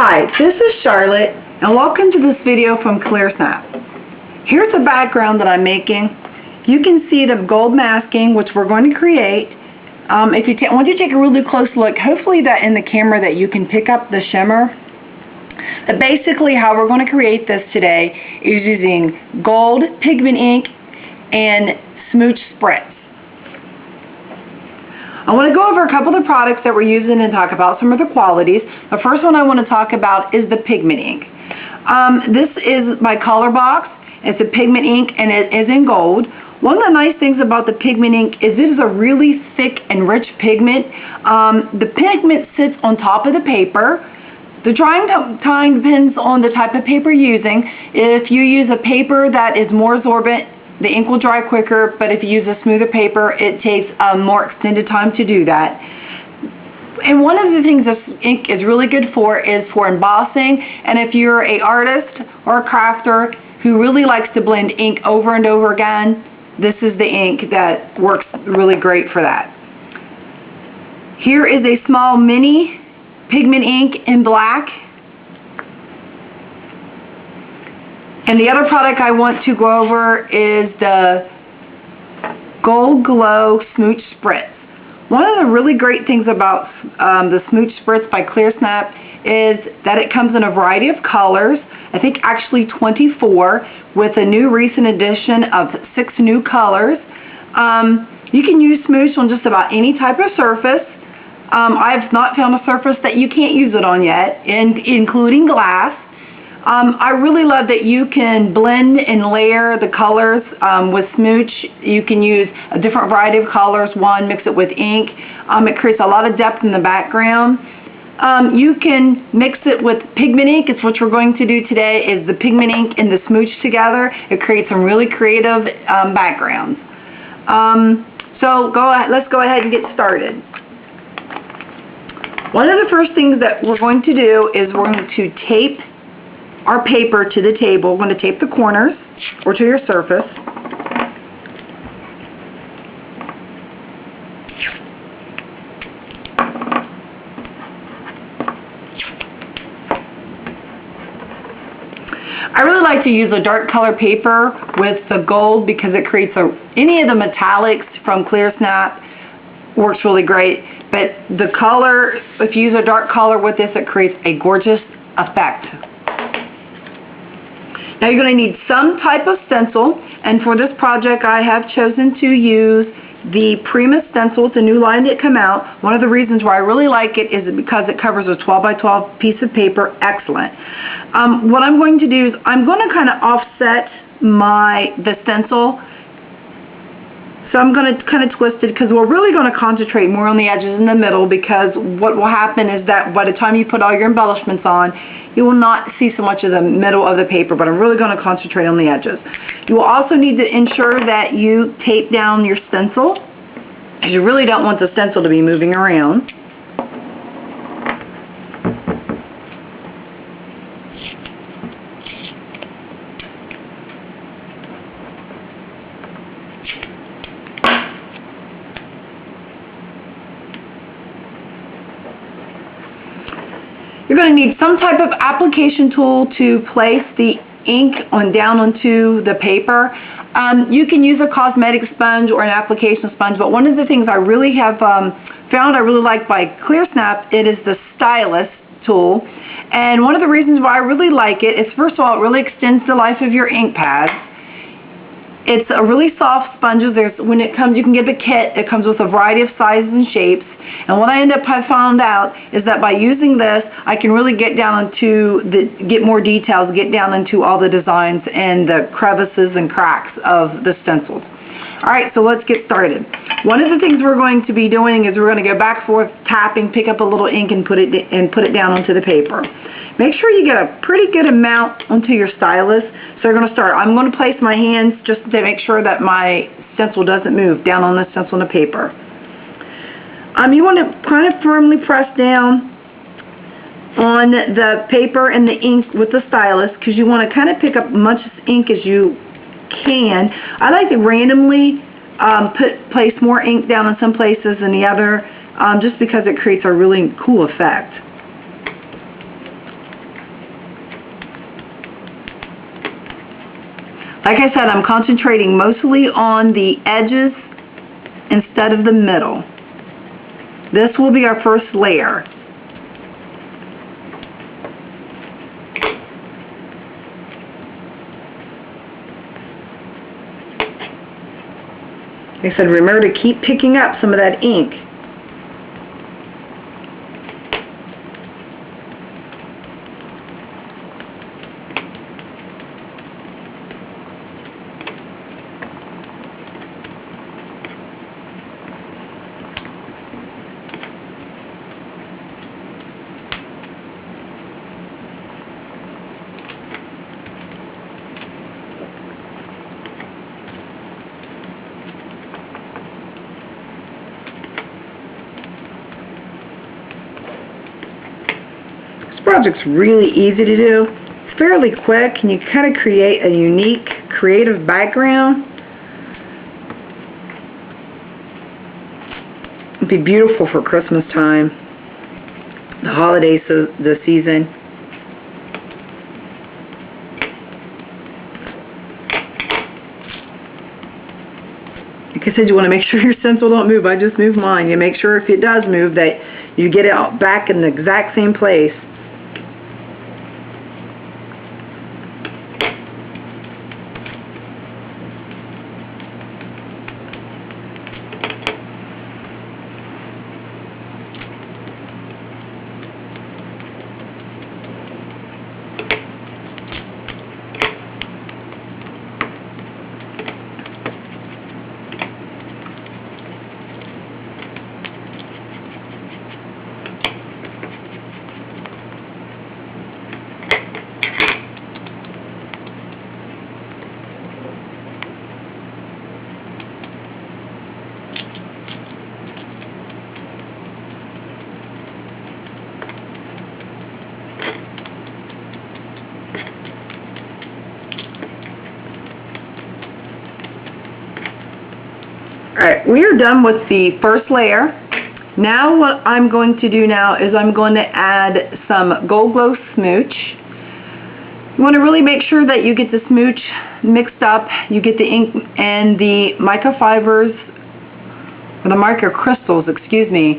Hi, this is Charlotte, and welcome to this video from Clearsnap. Here's a background that I'm making. You can see the gold masking, which we're going to create. If you want to take a really close look, hopefully that in the camera that you can pick up the shimmer. But basically how we're going to create this today is using gold pigment ink and smooch spritz. I want to go over a couple of the products that we're using and talk about some of the qualities. The first one I want to talk about is the pigment ink. This is my color box. It's a pigment ink and it is in gold. One of the nice things about the pigment ink is it is a really thick and rich pigment. The pigment sits on top of the paper. The drying time depends on the type of paper you're using. If you use a paper that is more absorbent, the ink will dry quicker, but if you use a smoother paper, it takes a more extended time to do that. And one of the things this ink is really good for is for embossing, and if you're an artist or a crafter who really likes to blend ink over and over again, this is the ink that works really great for that. Here is a small mini pigment ink in black. And the other product I want to go over is the Gold Glow Smooch Spritz. One of the really great things about the Smooch Spritz by Clearsnap is that it comes in a variety of colors. I think actually 24, with a new recent addition of 6 new colors. You can use Smooch on just about any type of surface. I've not found a surface that you can't use it on yet, including glass. I really love that you can blend and layer the colors with Smooch. You can use a different variety of colors, mix it with ink. It creates a lot of depth in the background. You can mix it with pigment ink. It's what we're going to do today, is the pigment ink and the Smooch together. It creates some really creative backgrounds. So let's go ahead and get started. One of the first things that we're going to do is we're going to tape our paper to the table. We're going to tape the corners or to your surface. I really like to use a dark color paper with the gold because it creates any of the metallics from Clearsnap works really great. But the color, if you use a dark color with this, it creates a gorgeous effect. Now you're going to need some type of stencil, and for this project I have chosen to use the Prima stencil. It's a new line that come out. One of the reasons why I really like it is because it covers a 12 by 12 piece of paper. Excellent. What I'm going to do is I'm going to kind of offset the stencil. So I'm going to kind of twist it because we're really going to concentrate more on the edges in the middle, because what will happen is that by the time you put all your embellishments on, you will not see so much of the middle of the paper, but I'm really going to concentrate on the edges. You will also need to ensure that you tape down your stencil, because you really don't want the stencil to be moving around. You're going to need some type of application tool to place the ink down onto the paper. You can use a cosmetic sponge or an application sponge, but one of the things I really have found I really like by Clearsnap, it is the stylus tool. And one of the reasons why I really like it is, first of all, it really extends the life of your ink pads. It's a really soft sponge. When it comes, you can get the kit. It comes with a variety of sizes and shapes. And what I have found out is that by using this, I can really get down into get more details, get down into all the designs and the crevices and cracks of the stencils. All right, so let's get started. One of the things we're going to be doing is we're going to go back and forth, tapping, pick up a little ink and put it down onto the paper. Make sure you get a pretty good amount onto your stylus. So we're going to start. I'm going to place my hands just to make sure that my stencil doesn't move down on the stencil on the paper. You want to kind of firmly press down on the paper and the ink with the stylus, because you want to kind of pick up as much ink as you can. I like to randomly place more ink down in some places than the other, just because it creates a really cool effect. Like I said, I'm concentrating mostly on the edges instead of the middle. This will be our first layer. Like I said, remember to keep picking up some of that ink. This project's really easy to do. It's fairly quick, and you kind of create a unique, creative background. It'd be beautiful for Christmas time, the holidays, the season. Like I said, you want to make sure your stencil don't move. I just moved mine. You make sure if it does move that you get it back in the exact same place. Alright, we are done with the first layer. Now what I'm going to do now is I'm going to add some Gold Glow Smooch. You want to really make sure that you get the smooch mixed up. You get the ink and the microfibers, or the microcrystals, excuse me,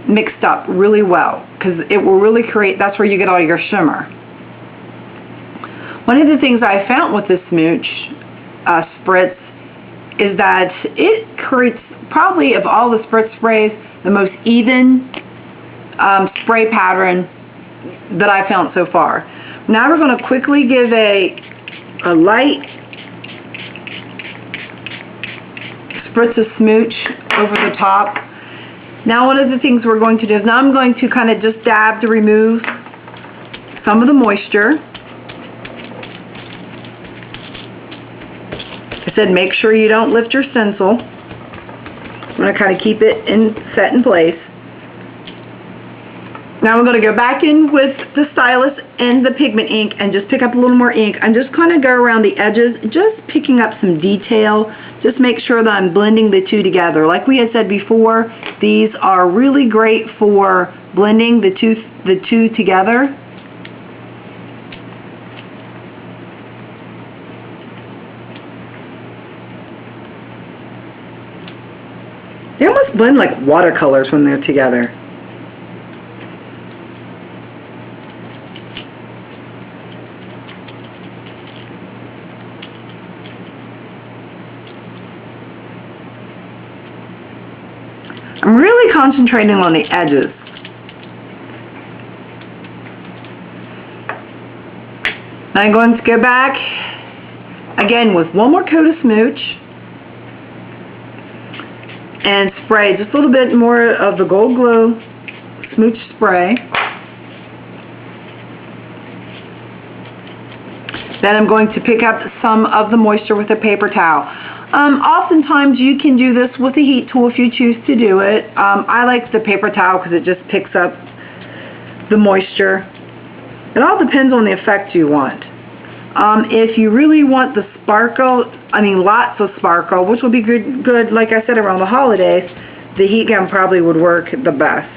mixed up really well, because it will really create, that's where you get all your shimmer. One of the things I found with this smooch spritz is that it creates, probably of all the spritz sprays, the most even spray pattern that I've found so far. Now we're going to quickly give a light spritz of smooch over the top. Now one of the things we're going to do is now I'm going to kind of just dab to remove some of the moisture. I said make sure you don't lift your stencil. I'm going to kind of keep it set in place. Now I'm going to go back in with the stylus and the pigment ink and just pick up a little more ink and just kind of go around the edges, just picking up some detail. Just make sure that I'm blending the two together. Like we had said before, these are really great for blending the two together. They almost blend like watercolors when they're together. I'm really concentrating on the edges. I'm going to go back again with one more coat of smooch and spray just a little bit more of the Gold Glow smooch spray. Then I'm going to pick up some of the moisture with a paper towel. Oftentimes you can do this with a heat tool if you choose to do it. I like the paper towel because it just picks up the moisture. It all depends on the effect you want. If you really want the sparkle, lots of sparkle, which will be good, like I said, around the holidays, the heat gun probably would work the best.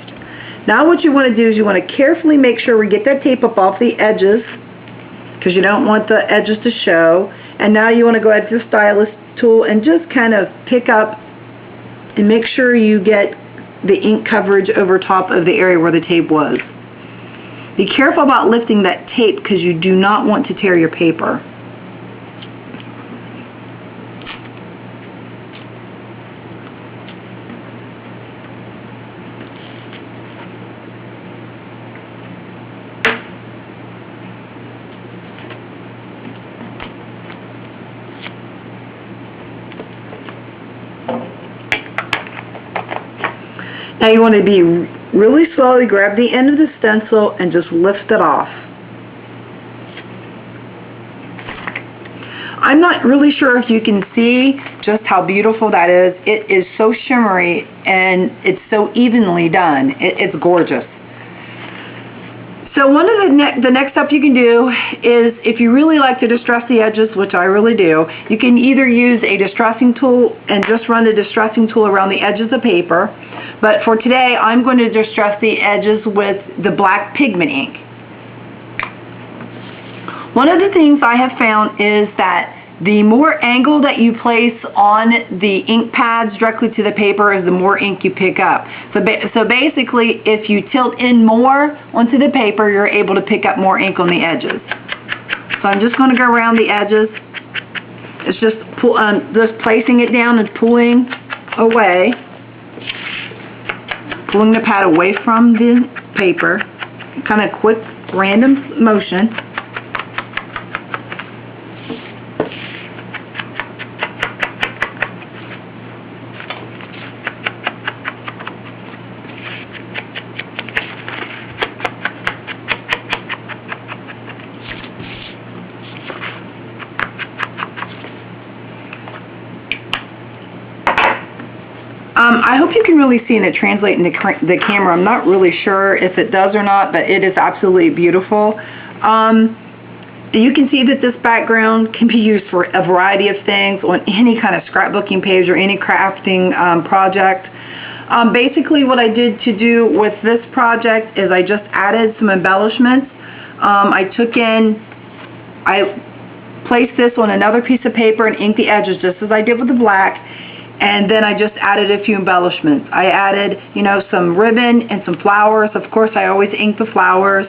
Now what you want to do is you want to carefully make sure we get that tape up off the edges. because you don't want the edges to show. And now you want to go ahead to the stylus tool and just kind of pick up and make sure you get the ink coverage over top of the area where the tape was. Be careful about lifting that tape because you do not want to tear your paper. Now you want to be really slowly, grab the end of the stencil and just lift it off. I'm not really sure if you can see just how beautiful that is. It is so shimmery and it's so evenly done. It's gorgeous. So one of the next step you can do is, if you really like to distress the edges, which I really do, you can either use a distressing tool and just run the distressing tool around the edges of paper. But for today, I'm going to distress the edges with the black pigment ink. One of the things I have found is that the more angle that you place on the ink pads directly to the paper is the more ink you pick up. So basically, if you tilt in more onto the paper, you're able to pick up more ink on the edges. So I'm just going to go around the edges. It's just placing it down and pulling away. Pulling the pad away from the paper. Kind of quick, random motion. I hope you can really see and it translate into the camera. I'm not really sure if it does or not, but it is absolutely beautiful. You can see that this background can be used for a variety of things on any kind of scrapbooking page or any crafting project. Basically what I did to do with this project is I just added some embellishments. I placed this on another piece of paper and inked the edges just as I did with the black. And then I just added a few embellishments. I added, some ribbon and some flowers. Of course, I always ink the flowers.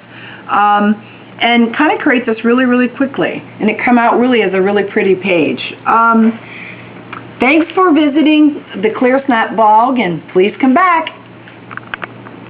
And kind of create this really, really quickly. And it come out really as a really pretty page. Thanks for visiting the Clearsnap blog, and please come back.